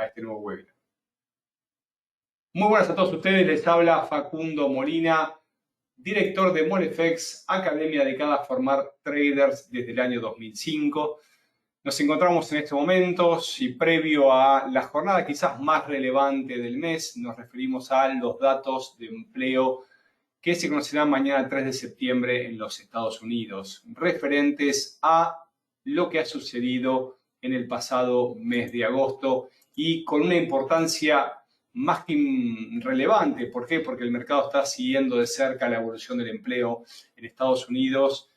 a este nuevo webinar. Muy buenas a todos ustedes, les habla Facundo Molina, director de Molefex, academia dedicada a formar traders desde el año 2005. Nos encontramos en estos momentos y previo a la jornada quizás más relevante del mes, nos referimos a los datos de empleo que se conocerán mañana 3 de septiembre en los Estados Unidos, referentes a lo que ha sucedido en el pasado mes de agosto y con una importancia más que relevante. ¿Por qué? Porque el mercado está siguiendo de cerca la evolución del empleo en Estados Unidos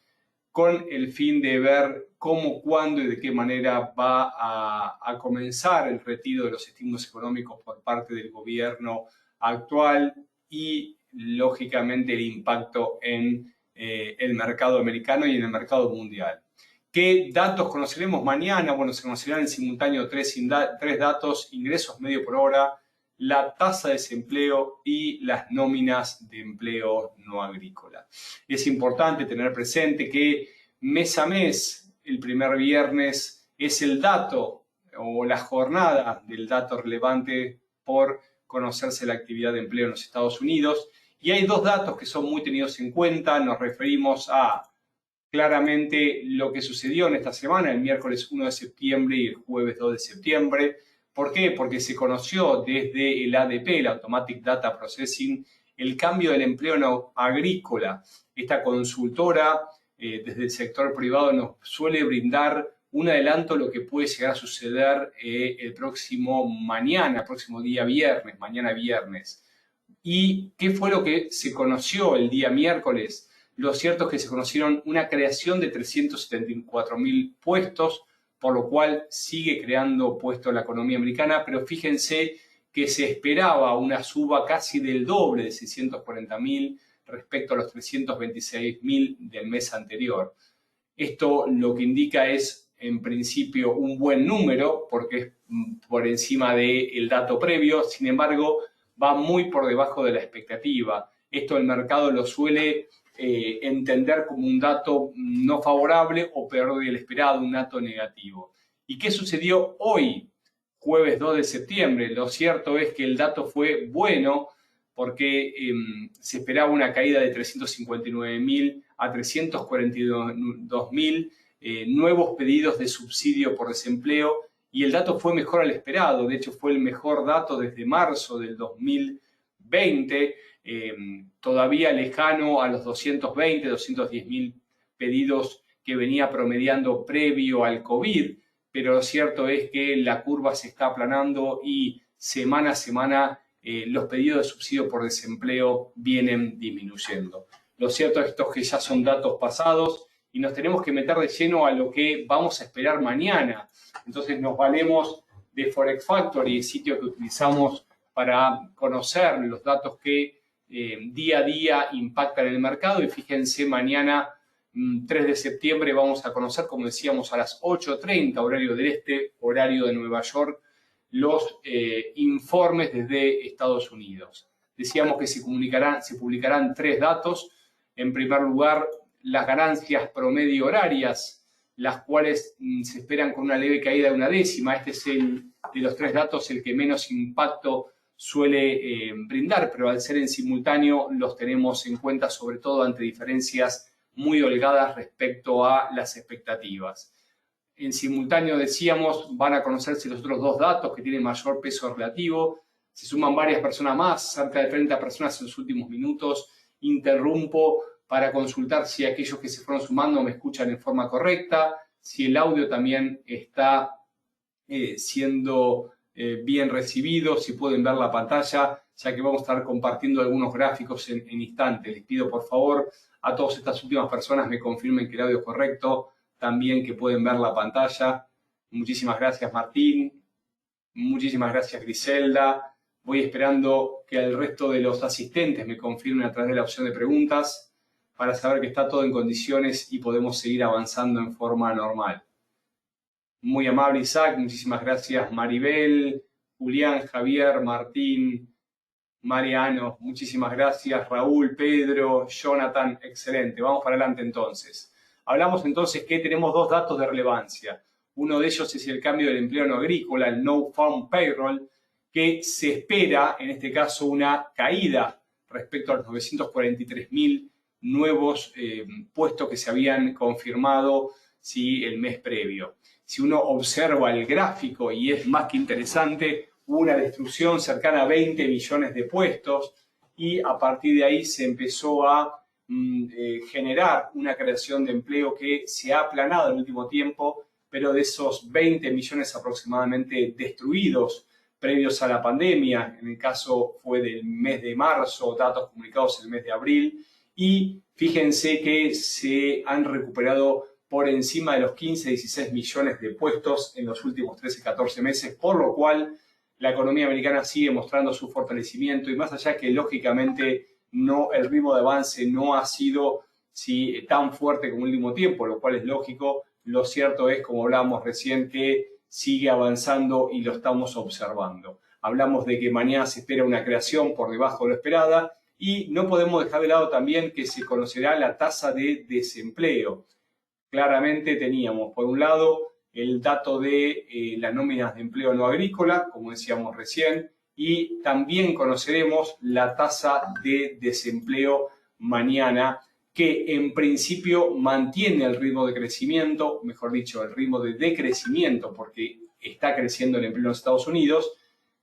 con el fin de ver cómo, cuándo y de qué manera va a comenzar el retiro de los estímulos económicos por parte del gobierno actual y, lógicamente, el impacto en el mercado americano y en el mercado mundial. ¿Qué datos conoceremos mañana? Bueno, se conocerán en simultáneo tres datos: ingresos medio por hora, la tasa de desempleo y las nóminas de empleo no agrícola. Es importante tener presente que mes a mes, el primer viernes, es el dato o la jornada del dato relevante por conocerse la actividad de empleo en los Estados Unidos. Y hay dos datos que son muy tenidos en cuenta. Nos referimos a claramente lo que sucedió en esta semana, el miércoles 1 de septiembre y el jueves 2 de septiembre. ¿Por qué? Porque se conoció desde el ADP, el Automatic Data Processing, el cambio del empleo no agrícola. Esta consultora desde el sector privado nos suele brindar un adelanto de lo que puede llegar a suceder el próximo día viernes, mañana viernes. ¿Y qué fue lo que se conoció el día miércoles? Lo cierto es que se conocieron una creación de 374.000 puestos, por lo cual sigue creando puestos la economía americana, pero fíjense que se esperaba una suba casi del doble, de 640.000 respecto a los 326.000 del mes anterior. Esto lo que indica es, en principio, un buen número, porque es por encima del dato previo. Sin embargo, va muy por debajo de la expectativa. Esto el mercado lo suele entender como un dato no favorable o peor del esperado, un dato negativo. ¿Y qué sucedió hoy, jueves 2 de septiembre? Lo cierto es que el dato fue bueno porque se esperaba una caída de 359.000 a 342.000 nuevos pedidos de subsidio por desempleo, y el dato fue mejor al esperado. De hecho, fue el mejor dato desde marzo del 2020, todavía lejano a los 210.000 pedidos que venía promediando previo al COVID, pero lo cierto es que la curva se está aplanando y semana a semana los pedidos de subsidio por desempleo vienen disminuyendo. Lo cierto es que ya son datos pasados y nos tenemos que meter de lleno a lo que vamos a esperar mañana. Entonces nos valemos de Forex Factory, el sitio que utilizamos para conocer los datos que día a día impactan en el mercado. Y fíjense, mañana 3 de septiembre vamos a conocer, como decíamos, a las 8:30 horario del este, horario de Nueva York, los informes desde Estados Unidos. Decíamos que se publicarán tres datos. En primer lugar, las ganancias promedio horarias, las cuales se esperan con una leve caída de una décima. Este es de los tres datos el que menos impacto suele brindar, pero al ser en simultáneo los tenemos en cuenta, sobre todo ante diferencias muy holgadas respecto a las expectativas. En simultáneo, decíamos, van a conocerse los otros dos datos que tienen mayor peso relativo. Se suman varias personas más, cerca de 30 personas en los últimos minutos. Interrumpo para consultar si aquellos que se fueron sumando me escuchan en forma correcta, si el audio también está siendo bien recibido, si pueden ver la pantalla, ya que vamos a estar compartiendo algunos gráficos en instantes. Les pido, por favor, a todas estas últimas personas me confirmen que el audio es correcto, también que pueden ver la pantalla. Muchísimas gracias, Martín. Muchísimas gracias, Griselda. Voy esperando que el resto de los asistentes me confirmen a través de la opción de preguntas para saber que está todo en condiciones y podemos seguir avanzando en forma normal. Muy amable, Isaac. Muchísimas gracias, Maribel, Julián, Javier, Martín, Mariano. Muchísimas gracias, Raúl, Pedro, Jonathan. Excelente. Vamos para adelante entonces. Hablamos entonces que tenemos dos datos de relevancia. Uno de ellos es el cambio del empleo no agrícola, el No Farm Payroll, que se espera, en este caso, una caída respecto a los 943.000 nuevos puestos que se habían confirmado el mes previo. Si uno observa el gráfico, y es más que interesante, hubo una destrucción cercana a 20 millones de puestos y a partir de ahí se empezó a generar una creación de empleo que se ha aplanado en el último tiempo, pero de esos 20 millones aproximadamente destruidos previos a la pandemia, en el caso fue del mes de marzo, datos comunicados en el mes de abril, y fíjense que se han recuperado por encima de los 15-16 millones de puestos en los últimos 13-14 meses, por lo cual la economía americana sigue mostrando su fortalecimiento y más allá que lógicamente el ritmo de avance no ha sido tan fuerte como el último tiempo, lo cual es lógico, lo cierto es, como hablábamos recién, que sigue avanzando y lo estamos observando. Hablamos de que mañana se espera una creación por debajo de lo esperada y no podemos dejar de lado también que se conocerá la tasa de desempleo. Claramente teníamos, por un lado, el dato de las nóminas de empleo no agrícola, como decíamos recién, y también conoceremos la tasa de desempleo mañana, que en principio mantiene el ritmo de crecimiento, mejor dicho, el ritmo de decrecimiento, porque está creciendo el empleo en los Estados Unidos.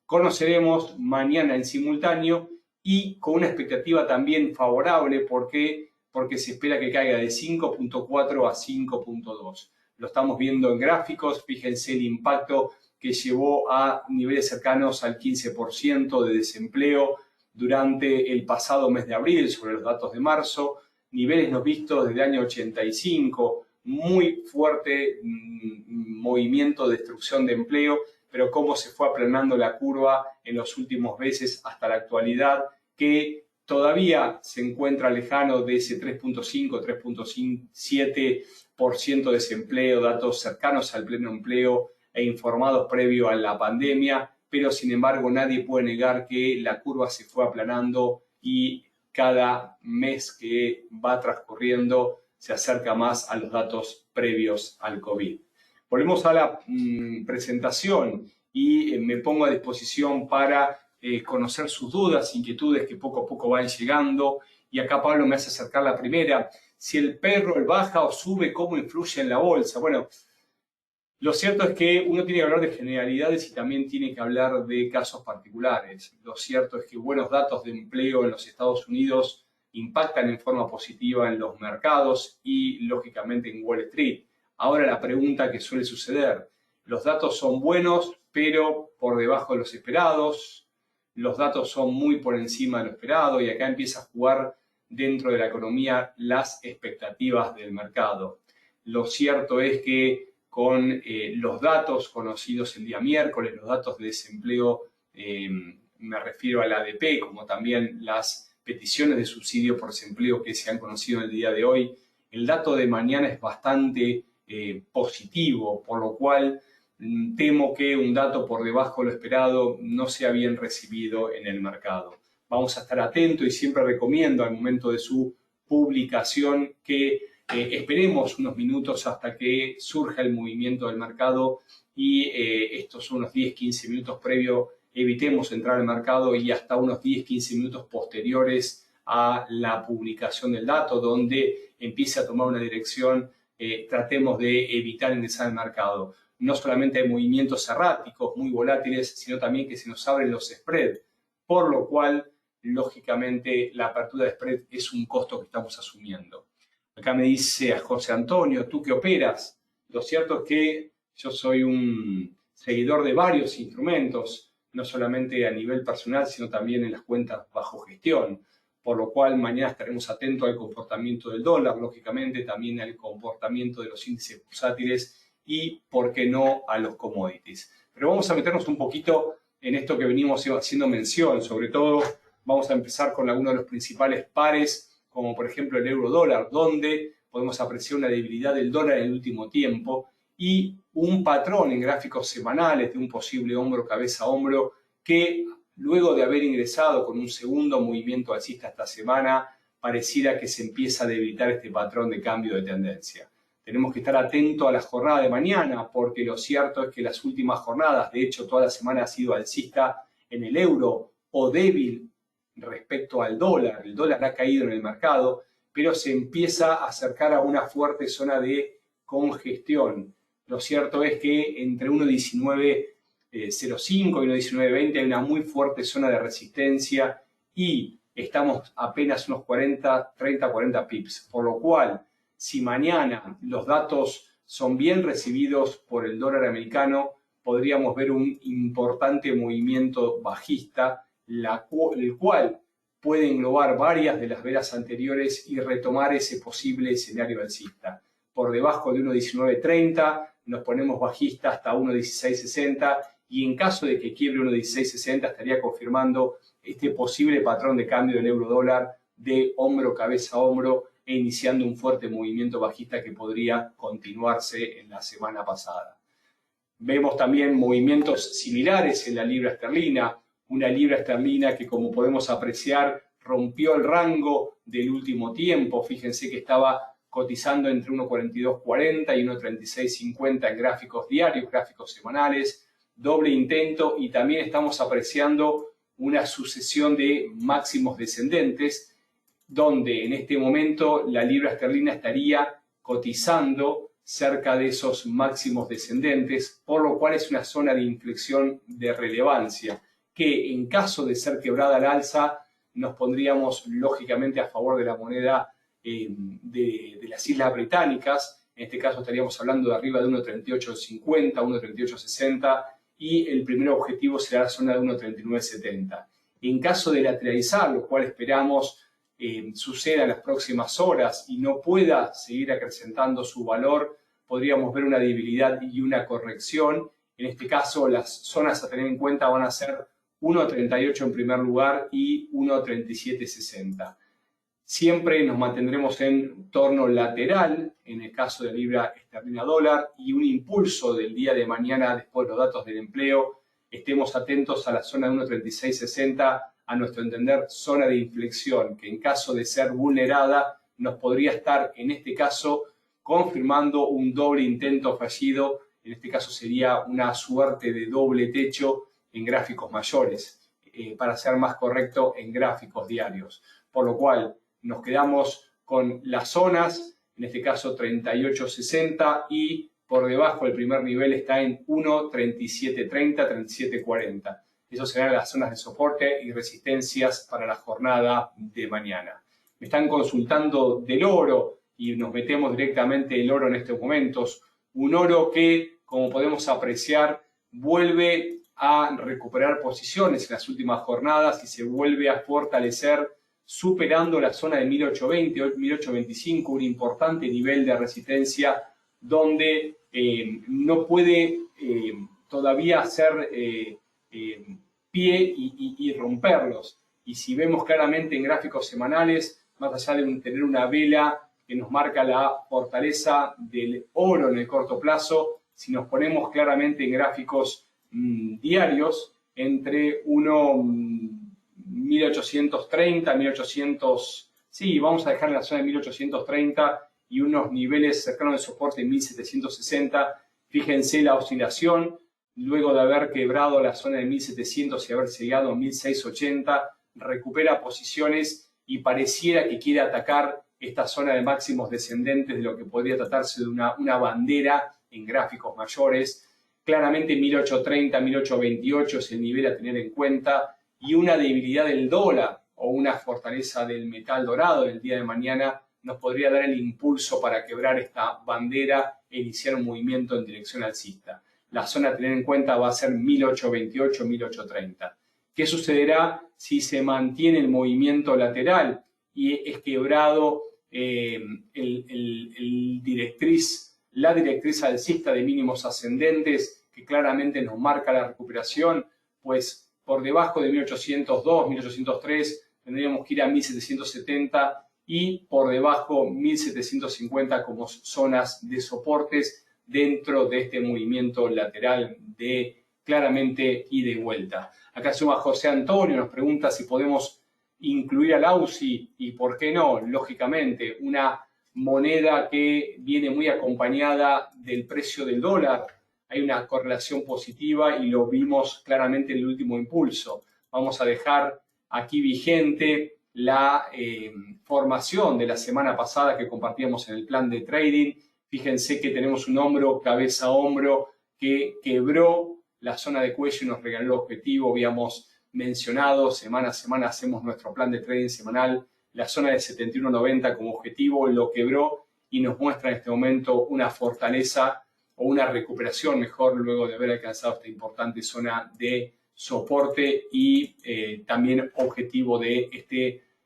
Conoceremos mañana en simultáneo y con una expectativa también favorable, porque se espera que caiga de 5.4 a 5.2. Lo estamos viendo en gráficos, fíjense el impacto que llevó a niveles cercanos al 15% de desempleo durante el pasado mes de abril sobre los datos de marzo, niveles no vistos desde el año 85, muy fuerte movimiento de destrucción de empleo, pero cómo se fue aplanando la curva en los últimos meses hasta la actualidad, que todavía se encuentra lejano de ese 3.5, 3.7% de desempleo, datos cercanos al pleno empleo e informados previo a la pandemia, pero sin embargo nadie puede negar que la curva se fue aplanando y cada mes que va transcurriendo se acerca más a los datos previos al COVID. Volvemos a la presentación y me pongo a disposición para conocer sus dudas, inquietudes que poco a poco van llegando. Y acá Pablo me hace acercar la primera. Si el payroll baja o sube, ¿cómo influye en la bolsa? Bueno, lo cierto es que uno tiene que hablar de generalidades y también tiene que hablar de casos particulares. Lo cierto es que buenos datos de empleo en los Estados Unidos impactan en forma positiva en los mercados y, lógicamente, en Wall Street. Ahora la pregunta que suele suceder, los datos son buenos, pero por debajo de los esperados, los datos son muy por encima de lo esperado y acá empieza a jugar dentro de la economía las expectativas del mercado. Lo cierto es que con los datos conocidos el día miércoles, los datos de desempleo, me refiero al ADP, como también las peticiones de subsidio por desempleo que se han conocido en el día de hoy, el dato de mañana es bastante positivo, por lo cual temo que un dato por debajo de lo esperado no sea bien recibido en el mercado. Vamos a estar atentos y siempre recomiendo al momento de su publicación que esperemos unos minutos hasta que surja el movimiento del mercado y estos son unos 10-15 minutos previos, evitemos entrar al mercado y hasta unos 10-15 minutos posteriores a la publicación del dato, donde empiece a tomar una dirección, tratemos de evitar ingresar al mercado. No solamente hay movimientos erráticos, muy volátiles, sino también que se nos abren los spreads, por lo cual, lógicamente, la apertura de spread es un costo que estamos asumiendo. Acá me dice a José Antonio, ¿tú qué operas? Lo cierto es que yo soy un seguidor de varios instrumentos, no solamente a nivel personal, sino también en las cuentas bajo gestión, por lo cual mañana estaremos atentos al comportamiento del dólar, lógicamente, también al comportamiento de los índices bursátiles y, por qué no, a los commodities. Pero vamos a meternos un poquito en esto que venimos haciendo mención, sobre todo vamos a empezar con algunos de los principales pares, como por ejemplo el euro-dólar, donde podemos apreciar una debilidad del dólar en el último tiempo y un patrón en gráficos semanales de un posible hombro, cabeza, hombro, que luego de haber ingresado con un segundo movimiento alcista esta semana, pareciera que se empieza a debilitar este patrón de cambio de tendencia. Tenemos que estar atentos a la jornada de mañana, porque lo cierto es que las últimas jornadas, de hecho toda la semana ha sido alcista en el euro o débil respecto al dólar. El dólar ha caído en el mercado, pero se empieza a acercar a una fuerte zona de congestión. Lo cierto es que entre 1.1905 y 1.1920 hay una muy fuerte zona de resistencia y estamos apenas unos 30-40 pips, por lo cual si mañana los datos son bien recibidos por el dólar americano, podríamos ver un importante movimiento bajista, el cual puede englobar varias de las velas anteriores y retomar ese posible escenario alcista. Por debajo de 1.1930 nos ponemos bajista hasta 1.1660 y en caso de que quiebre 1.1660 estaría confirmando este posible patrón de cambio del euro-dólar de hombro, cabeza a hombro e iniciando un fuerte movimiento bajista que podría continuarse en la semana pasada. Vemos también movimientos similares en la libra esterlina, una libra esterlina que, como podemos apreciar, rompió el rango del último tiempo. Fíjense que estaba cotizando entre 1.4240 y 1.3650 en gráficos diarios, gráficos semanales, doble intento, y también estamos apreciando una sucesión de máximos descendentes, donde en este momento la libra esterlina estaría cotizando cerca de esos máximos descendentes, por lo cual es una zona de inflexión de relevancia, que en caso de ser quebrada al alza, nos pondríamos lógicamente a favor de la moneda de las Islas Británicas. En este caso estaríamos hablando de arriba de 1.3850, 1.3860, y el primer objetivo será la zona de 1.3970. En caso de lateralizar, lo cual esperamos suceda en las próximas horas y no pueda seguir acrecentando su valor, podríamos ver una debilidad y una corrección. En este caso, las zonas a tener en cuenta van a ser 1.38 en primer lugar y 1.3760. Siempre nos mantendremos en torno lateral en el caso de libra esterlina dólar, y un impulso del día de mañana después de los datos del empleo. Estemos atentos a la zona de 1.3660, a nuestro entender zona de inflexión, que en caso de ser vulnerada nos podría estar en este caso confirmando un doble intento fallido. En este caso sería una suerte de doble techo en gráficos mayores, para ser más correcto en gráficos diarios, por lo cual nos quedamos con las zonas, en este caso 38.60, y por debajo el primer nivel está en 1.3730, 37.40. Esas serán las zonas de soporte y resistencias para la jornada de mañana. Me están consultando del oro y nos metemos directamente el oro en estos momentos. Un oro que, como podemos apreciar, vuelve a recuperar posiciones en las últimas jornadas y se vuelve a fortalecer, superando la zona de 1820, 1825, un importante nivel de resistencia donde no puede todavía hacer pie y romperlos. Y si vemos claramente en gráficos semanales, más allá de tener una vela que nos marca la fortaleza del oro en el corto plazo, si nos ponemos claramente en gráficos diarios, entre 1830, 1800, sí, vamos a dejar en la zona de 1830 y unos niveles cercanos de soporte en 1760. Fíjense la oscilación, luego de haber quebrado la zona de 1700 y haber llegado a 1680, recupera posiciones y pareciera que quiere atacar esta zona de máximos descendentes de lo que podría tratarse de una bandera en gráficos mayores. Claramente 1830, 1828 es el nivel a tener en cuenta, y una debilidad del dólar o una fortaleza del metal dorado el día de mañana nos podría dar el impulso para quebrar esta bandera e iniciar un movimiento en dirección alcista. La zona a tener en cuenta va a ser 1828, 1830. ¿Qué sucederá si se mantiene el movimiento lateral y es quebrado la directriz alcista de mínimos ascendentes, que claramente nos marca la recuperación? Pues por debajo de 1802, 1803 tendríamos que ir a 1770 y por debajo 1750 como zonas de soportes dentro de este movimiento lateral de claramente ida y vuelta. Acá suma José Antonio, nos pregunta si podemos incluir al AUSI y por qué no. Lógicamente, una moneda que viene muy acompañada del precio del dólar. Hay una correlación positiva y lo vimos claramente en el último impulso. Vamos a dejar aquí vigente la formación de la semana pasada que compartíamos en el plan de trading. Fíjense que tenemos un hombro, cabeza, hombro, que quebró la zona de cuello y nos regaló el objetivo. Habíamos mencionado, semana a semana hacemos nuestro plan de trading semanal, la zona de 71.90 como objetivo, lo quebró y nos muestra en este momento una fortaleza o una recuperación mejor luego de haber alcanzado esta importante zona de soporte y también objetivo de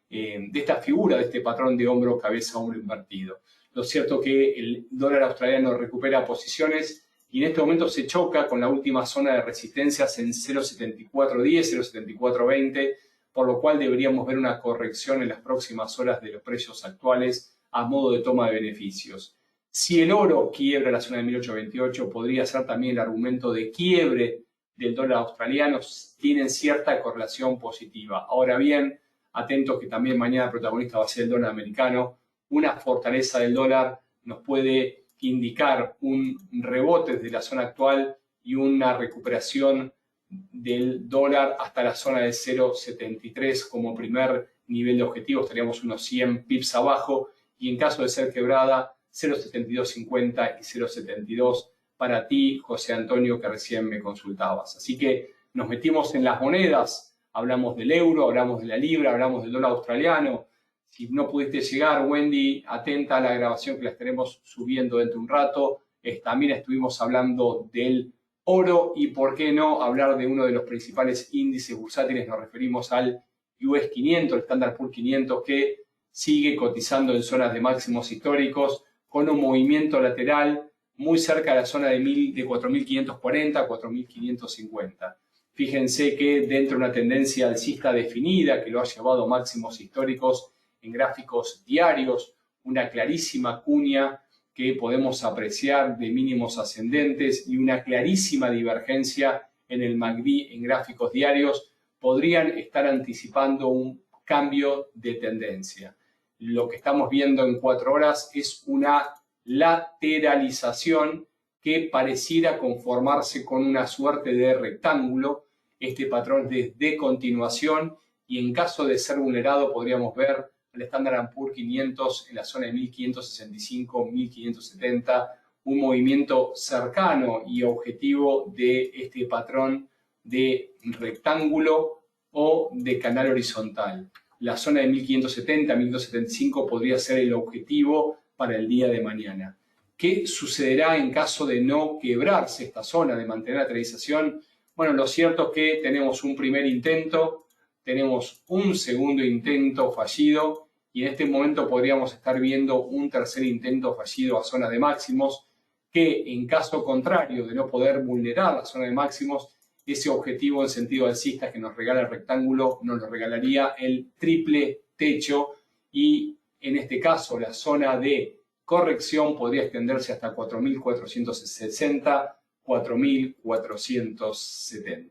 esta figura, de este patrón de hombro, cabeza, hombro invertido. Lo cierto que el dólar australiano recupera posiciones y en este momento se choca con la última zona de resistencias en 0.7410, 0.7420, por lo cual deberíamos ver una corrección en las próximas horas de los precios actuales a modo de toma de beneficios. Si el oro quiebra la zona de 1828, podría ser también el argumento de quiebre del dólar australiano, tienen cierta correlación positiva. Ahora bien, atentos que también mañana el protagonista va a ser el dólar americano. Una fortaleza del dólar nos puede indicar un rebote desde la zona actual y una recuperación del dólar hasta la zona de 0.73 como primer nivel de objetivo. Estaríamos unos 100 pips abajo y en caso de ser quebrada 0.7250 y 0.72 para ti, José Antonio, que recién me consultabas. Así que nos metimos en las monedas, hablamos del euro, hablamos de la libra, hablamos del dólar australiano. Si no pudiste llegar, Wendy, atenta a la grabación que la estaremos subiendo dentro de un rato. También estuvimos hablando del oro y, por qué no, hablar de uno de los principales índices bursátiles. Nos referimos al US 500, el Standard Poor's 500, que sigue cotizando en zonas de máximos históricos con un movimiento lateral muy cerca de la zona de 4.540, 4.550. Fíjense que dentro de una tendencia alcista definida que lo ha llevado a máximos históricos en gráficos diarios, una clarísima cuña que podemos apreciar de mínimos ascendentes y una clarísima divergencia en el MACD en gráficos diarios, podrían estar anticipando un cambio de tendencia. Lo que estamos viendo en 4 horas es una lateralización que pareciera conformarse con una suerte de rectángulo. Este patrón de continuación y en caso de ser vulnerado podríamos ver el Standard Poor's 500 en la zona de 1565, 1570, un movimiento cercano y objetivo de este patrón de rectángulo o de canal horizontal. La zona de 1570, 1575 podría ser el objetivo para el día de mañana. ¿Qué sucederá en caso de no quebrarse esta zona, de mantener la lateralización? Bueno, lo cierto es que tenemos un primer intento, tenemos un segundo intento fallido y en este momento podríamos estar viendo un tercer intento fallido a zona de máximos que en caso contrario de no poder vulnerar la zona de máximos, ese objetivo en sentido alcista que nos regala el rectángulo nos lo regalaría el triple techo y en este caso la zona de corrección podría extenderse hasta 4.460, 4.470.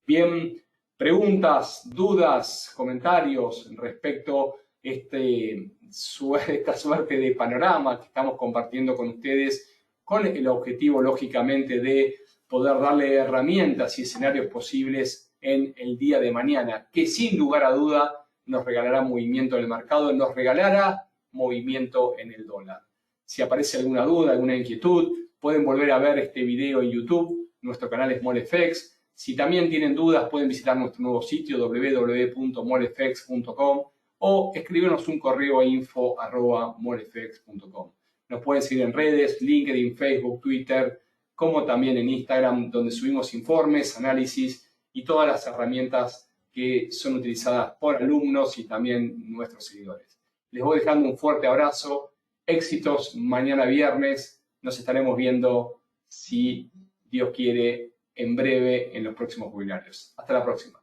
Bien, preguntas, dudas, comentarios respecto a esta suerte de panorama que estamos compartiendo con ustedes con el objetivo, lógicamente, de poder darle herramientas y escenarios posibles en el día de mañana, que sin lugar a duda nos regalará movimiento en el mercado, nos regalará movimiento en el dólar. Si aparece alguna duda, alguna inquietud, pueden volver a ver este video en YouTube, nuestro canal es MOLFX. Si también tienen dudas, pueden visitar nuestro nuevo sitio www.molfx.com o escribirnos un correo a info@molfx.com. Nos pueden seguir en redes, LinkedIn, Facebook, Twitter, como también en Instagram, donde subimos informes, análisis y todas las herramientas que son utilizadas por alumnos y también nuestros seguidores. Les voy dejando un fuerte abrazo, éxitos mañana viernes, nos estaremos viendo, si Dios quiere, en breve en los próximos webinarios. Hasta la próxima.